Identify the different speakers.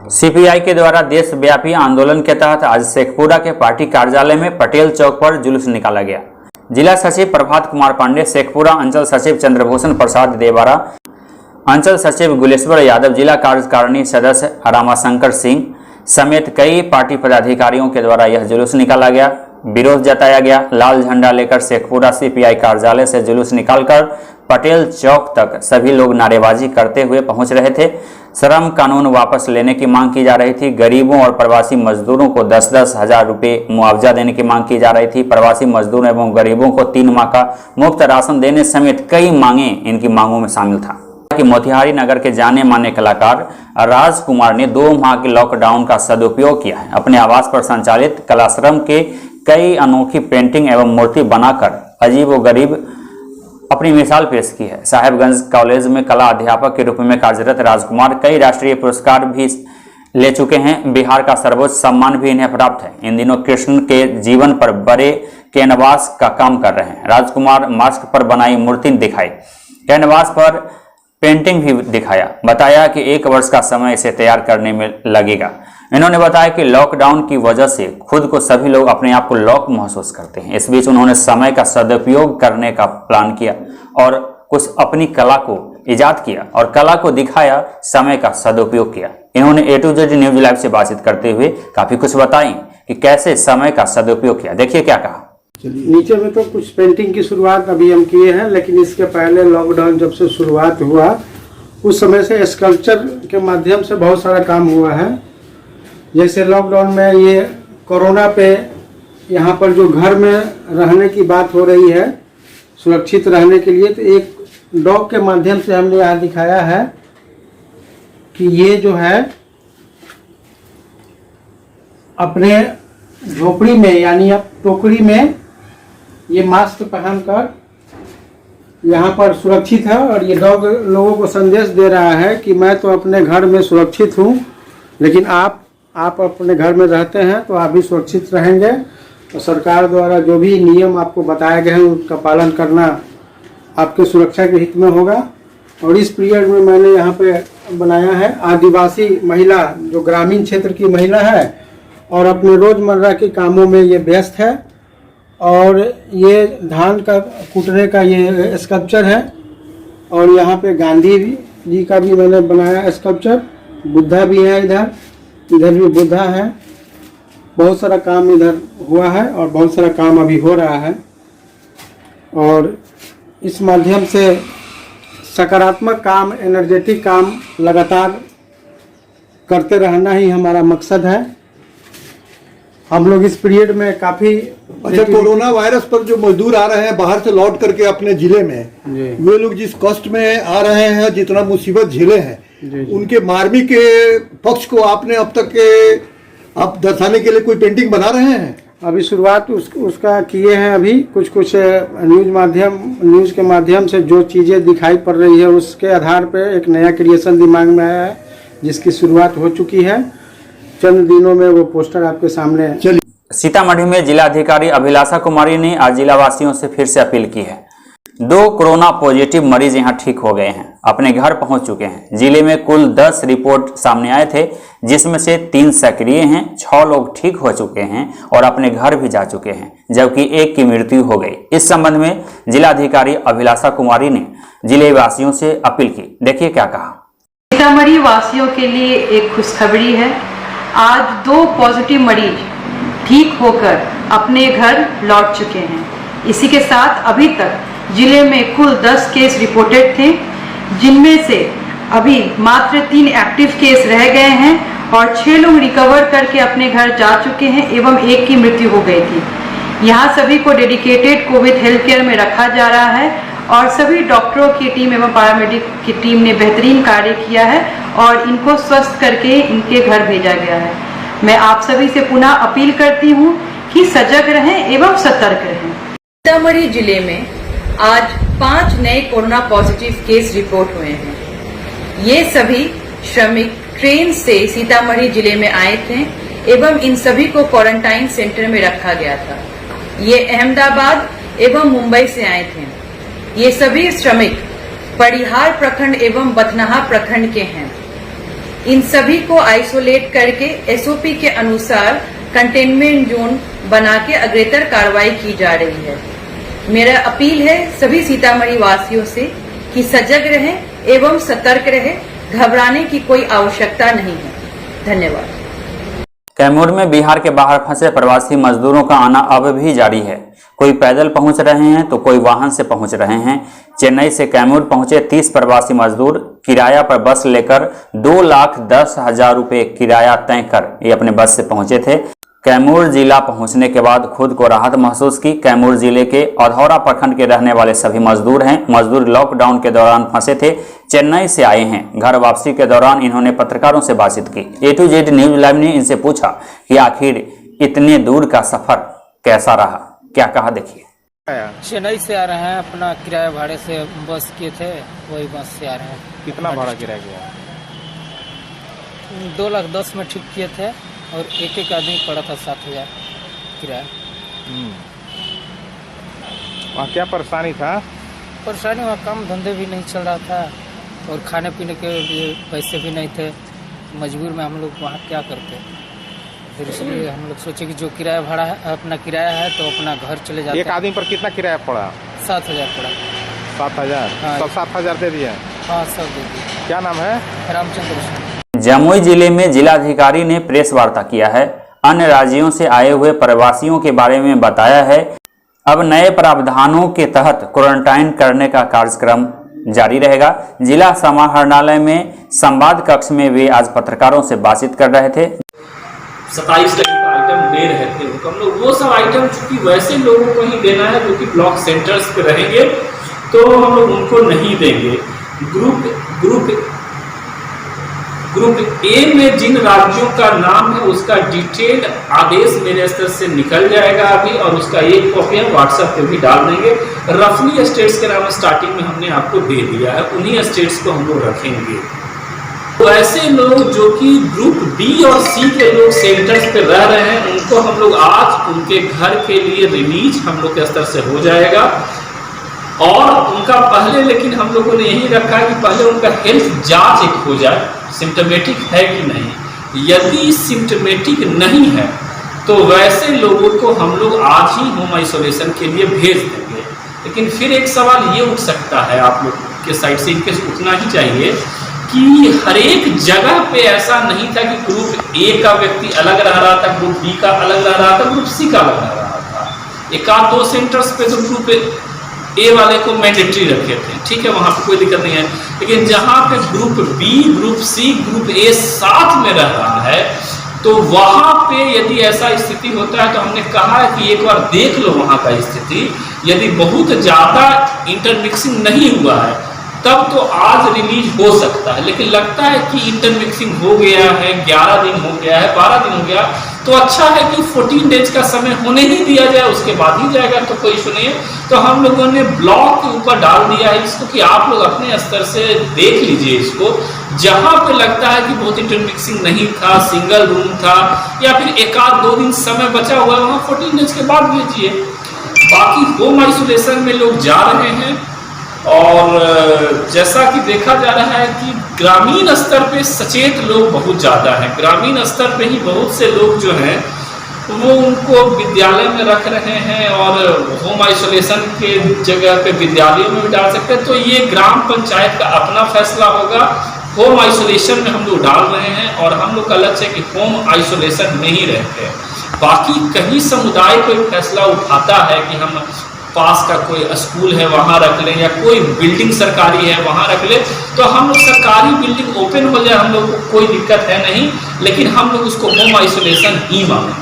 Speaker 1: CPI के द्वारा देशव्यापी आंदोलन के तहत आज शेखपुरा के पार्टी कार्यालय में पटेल चौक पर जुलूस निकाला गया। जिला सचिव प्रभात कुमार पांडे, शेखपुरा अंचल सचिव चंद्रभूषण प्रसाद देवारा, अंचल सचिव गुलेश्वर यादव, जिला कार्यकारिणी सदस्य रामाशंकर सिंह समेत कई पार्टी पदाधिकारियों के द्वारा यह जुलूस निकाला गया। विरोध जताया गया। लाल झंडा लेकर शेखपुरा सीपीआई कार्यालय से जुलूस निकालकर पटेल चौक तक सभी लोग नारेबाजी करते हुए पहुंच रहे थे। श्रम कानून वापस लेने की मांग की जा रही थी। गरीबों और प्रवासी मजदूरों को 10-10 हजार रुपये मुआवजा देने की मांग की जा रही थी। प्रवासी मजदूर एवं गरीबों को 3 माह का मुफ्त राशन देने समेत कई मांगे इनकी मांगों में शामिल था। कि मोतिहारी नगर के जाने माने कलाकार राजकुमार ने 2 माह के लॉकडाउन का सदुपयोग किया है। अपने आवास पर संचालित कलाश्रम के कई अनोखी पेंटिंग एवं मूर्ति बनाकर अजीब व गरीब अपनी मिसाल पेश की है। साहेबगंज कॉलेज में कला अध्यापक के रूप में कार्यरत राजकुमार कई राष्ट्रीय पुरस्कार भी ले चुके हैं। बिहार का सर्वोच्च सम्मान भी इन्हें प्राप्त है। इन दिनों कृष्ण के जीवन पर बड़े कैनवास का काम कर रहे हैं। राजकुमार मास्क पर बनाई मूर्ति दिखाई, कैनवास पर पेंटिंग भी दिखाया। बताया कि 1 वर्ष का समय इसे तैयार करने में लगेगा। इन्होंने बताया कि लॉकडाउन की वजह से खुद को सभी लोग अपने आप को लॉक महसूस करते हैं। इस बीच उन्होंने समय का सदुपयोग करने का प्लान किया और कुछ अपनी कला को इजाद किया और कला को दिखाया, समय का सदुपयोग किया। इन्होंने A to Z news live से बातचीत करते हुए काफी कुछ बताई कि कैसे समय का सदुपयोग किया। देखिए क्या कहा।
Speaker 2: नीचे में तो कुछ पेंटिंग की शुरुआत अभी हम किए हैं, लेकिन इसके पहले लॉकडाउन जब से शुरुआत हुआ उस समय से स्कल्पचर के माध्यम से बहुत सारा काम हुआ है। जैसे लॉकडाउन में ये कोरोना पे यहाँ पर जो घर में रहने की बात हो रही है सुरक्षित रहने के लिए, तो एक डॉग के माध्यम से हमने यहाँ दिखाया है कि ये जो है अपने झोपड़ी में यानी अब टोकरी में ये मास्क पहनकर यहाँ पर सुरक्षित है और ये डॉग लोगों को संदेश दे रहा है कि मैं तो अपने घर में सुरक्षित हूँ, लेकिन आप अपने घर में रहते हैं तो आप भी सुरक्षित रहेंगे। और सरकार द्वारा जो भी नियम आपको बताए गए हैं उनका पालन करना आपके सुरक्षा के हित में होगा। और इस पीरियड में मैंने यहाँ पे बनाया है आदिवासी महिला जो ग्रामीण क्षेत्र की महिला है और अपने रोज़मर्रा के कामों में ये व्यस्त है। और ये धान का कूटने का ये स्कल्पचर है और यहाँ पे गांधी जी का भी मैंने बनाया स्कल्पचर। बुद्धा भी है, इधर भी बुद्धा है। बहुत सारा काम इधर हुआ है और बहुत सारा काम अभी हो रहा है। और इस माध्यम से सकारात्मक काम, एनर्जेटिक काम लगातार करते रहना ही हमारा मकसद है। हम लोग इस पीरियड में काफ़ी
Speaker 3: अच्छा, कोरोना वायरस पर जो मजदूर आ रहे हैं बाहर से लौट करके अपने जिले में, वे लोग जिस कष्ट में आ रहे हैं, जितना मुसीबत झेले हैं, उनके मार्मिक के पक्ष को आपने अब तक आप दर्शाने के लिए कोई पेंटिंग बना रहे हैं?
Speaker 2: अभी शुरुआत उसका किए हैं। अभी कुछ न्यूज़ के माध्यम से जो चीज़ें दिखाई पड़ रही है उसके आधार पे एक नया क्रिएशन दिमाग में आया है जिसकी शुरुआत हो चुकी है। चंद दिनों में वो पोस्टर आपके सामने चलिए।
Speaker 1: सीतामढ़ी में जिलाधिकारी अभिलाषा कुमारी ने आज जिलावासियों से फिर से अपील की है। 2 कोरोना पॉजिटिव मरीज यहां ठीक हो गए हैं, अपने घर पहुंच चुके हैं। जिले में कुल 10 रिपोर्ट सामने आए थे, जिसमें से 3 सक्रिय हैं, 6 लोग ठीक हो चुके हैं और अपने घर भी जा चुके हैं, जबकि 1 की मृत्यु हो गई। इस संबंध में जिलाधिकारी अभिलाषा कुमारी ने जिले वासियों से अपील की। देखिए क्या कहा।
Speaker 4: सीतामढ़ी वासियों के लिए एक खुशखबरी है। आज 2 पॉजिटिव मरीज ठीक होकर अपने घर लौट चुके हैं। इसी के साथ अभी तक जिले में कुल 10 केस रिपोर्टेड थे, जिनमें से अभी मात्र 3 एक्टिव केस रह गए हैं और 6 लोग रिकवर करके अपने घर जा चुके हैं एवं 1 की मृत्यु हो गई थी। यहाँ सभी को डेडिकेटेड कोविड हेल्थ केयर में रखा जा रहा है और सभी डॉक्टरों की टीम एवं पैरामेडिक की टीम ने बेहतरीन कार्य किया है और इनको स्वस्थ करके इनके घर भेजा गया है। मैं आप सभी से पुनः अपील करती हूँ कि सजग रहें एवं सतर्क रहें।
Speaker 5: सीतामढ़ी जिले में आज 5 नए कोरोना पॉजिटिव केस रिपोर्ट हुए हैं। ये सभी श्रमिक ट्रेन से सीतामढ़ी जिले में आए थे एवं इन सभी को क्वारंटाइन सेंटर में रखा गया था। ये अहमदाबाद एवं मुंबई से आए थे। ये सभी श्रमिक परिहार प्रखंड एवं बथनाहा प्रखंड के हैं। इन सभी को आइसोलेट करके एसओपी के अनुसार कंटेनमेंट जोन बना के अग्रेतर कार्रवाई की जा रही है। मेरा अपील है सभी सीतामढ़ी वासियों से कि सजग रहें एवं सतर्क रहें, घबराने की कोई आवश्यकता नहीं है। धन्यवाद।
Speaker 1: कैमूर में बिहार के बाहर फंसे प्रवासी मजदूरों का आना अब भी जारी है। कोई पैदल पहुंच रहे हैं तो कोई वाहन से पहुंच रहे हैं। चेन्नई से कैमूर पहुंचे 30 प्रवासी मजदूर किराया पर बस लेकर 2,10,000 रुपये किराया तय कर ये अपने बस से पहुंचे थे। कैमूर जिला पहुंचने के बाद खुद को राहत महसूस की। कैमूर जिले के औधौरा प्रखंड के रहने वाले सभी मजदूर हैं। मजदूर लॉकडाउन के दौरान फंसे थे, चेन्नई से आए हैं। घर वापसी के दौरान इन्होंने पत्रकारों से बातचीत की। A to Z news live ने इनसे पूछा कि आखिर इतने दूर का सफर कैसा रहा, क्या कहा, देखिए।
Speaker 6: चेन्नई से आ रहे हैं, अपना किराया भाड़े से बस किए थे, वही बस से आ रहे हैं।
Speaker 7: कितना भाड़ा किराया गया?
Speaker 6: 2,10,000 में ठीक किए थे और एक आदमी पड़ा था 7,000 किराया।
Speaker 7: वहाँ क्या परेशानी था?
Speaker 6: परेशानी वहाँ काम धंधे भी नहीं चल रहा था और खाने पीने के लिए पैसे भी नहीं थे। मजबूर में हम लोग वहाँ क्या करते, फिर इसलिए हम लोग सोचे कि जो किराया भाड़ा है, अपना किराया है तो अपना घर चले जाते।
Speaker 7: एक आदमी पर कितना किराया पड़ा?
Speaker 6: 7,000 पड़ा।
Speaker 7: 7,000?
Speaker 6: हाँ।
Speaker 7: सब 7,000 दे दिए?
Speaker 6: हाँ, सब दे दिए।
Speaker 7: क्या नाम है?
Speaker 6: रामचंद्र।
Speaker 1: जमुई जिले में जिलाधिकारी ने प्रेस वार्ता किया है। अन्य राज्यों से आए हुए प्रवासियों के बारे में बताया है। अब नए प्रावधानों के तहत क्वारंटाइन करने का कार्यक्रम जारी रहेगा। जिला समाहरणालय में संवाद कक्ष में वे आज पत्रकारों से बातचीत कर रहे थे।
Speaker 8: 27 आइटम दे रहे थे हम लोग, वो सब आइटम चूंकि वैसे लोगों को ही देना है जो कि ब्लॉक सेंटर्स पे रहेंगे, तो हम लोग उनको नहीं देंगे। ग्रुप ए में जिन राज्यों का नाम है उसका डिटेल आदेश मेरे स्तर से निकल जाएगा अभी, और उसका एक कॉपी हम व्हाट्सएप पे भी डाल देंगे। रफली स्टेट्स के नाम स्टार्टिंग में हमने आपको दे दिया है, उन्हीं स्टेट्स को हम लोग रखेंगे। तो ऐसे लोग जो कि ग्रुप बी और सी के लोग सेंटर्स पे रह रहे हैं, उनको हम लोग आज उनके घर के लिए रिलीज हम लोग के स्तर से हो जाएगा। और उनका पहले, लेकिन हम लोगों ने यही रखा है कि पहले उनका हेल्थ जांच एक हो जाए, सिम्टोमेटिक है कि नहीं। यदि सिम्टोमेटिक नहीं है तो वैसे लोगों को हम लोग आज ही होम आइसोलेशन के लिए भेज देंगे। लेकिन फिर एक सवाल ये उठ सकता है आप लोग के साइड से, इनके उठना ही चाहिए कि हर एक जगह पे ऐसा नहीं था कि ग्रुप ए का व्यक्ति अलग रह रहा था, ग्रुप बी का अलग रह रहा था, ग्रुप सी का अलग रह रहा था। एक आध दो सेंटर्स पे तो ग्रुप ए वाले को मैंडेटरी रखे थे, ठीक है, वहां पे कोई दिक्कत नहीं है। लेकिन जहां पे group B, group C, group A साथ में रह रहा है, तो वहां पे यदि ऐसा स्थिति होता है तो हमने कहा है कि एक बार देख लो वहां का स्थिति। यदि बहुत ज्यादा इंटरमिक्सिंग नहीं हुआ है तब तो आज रिलीज हो सकता है। लेकिन लगता है कि इंटरमिक्सिंग हो गया है, 11 दिन हो गया है, 12 दिन हो गया, तो अच्छा है कि 14 डेज का समय होने ही दिया जाए, उसके बाद ही जाएगा तो कोई इशू नहीं है। तो हम लोगों ने ब्लॉक के ऊपर डाल दिया है इसको कि आप लोग अपने स्तर से देख लीजिए इसको। जहां पे लगता है कि बहुत इंटरमिक्सिंग नहीं था, सिंगल रूम था, या फिर एक आध 2 दिन समय बचा हुआ है, वहां 14 डेज के बाद भेजिए। बाकी होम आइसोलेशन में लोग जा रहे हैं, और जैसा कि देखा जा रहा है कि ग्रामीण स्तर पे सचेत लोग बहुत ज़्यादा हैं। ग्रामीण स्तर पे ही बहुत से लोग जो हैं वो उनको विद्यालय में रख रहे हैं, और होम आइसोलेशन के जगह पे विद्यालयों में भी डाल सकते हैं। तो ये ग्राम पंचायत का अपना फैसला होगा। होम आइसोलेशन में हम लोग डाल रहे हैं, और हम लोग का लक्ष्य है कि होम आइसोलेशन में ही रहते हैं। बाकी कहीं समुदाय कोई फैसला उठाता है कि हम पास का कोई स्कूल है वहाँ रख लें, या कोई बिल्डिंग सरकारी है वहाँ रख लें, तो हम लोग सरकारी बिल्डिंग ओपन हो जाए, हम लोग को कोई दिक्कत है नहीं, लेकिन हम लोग उसको होम आइसोलेशन ही मानेंगे।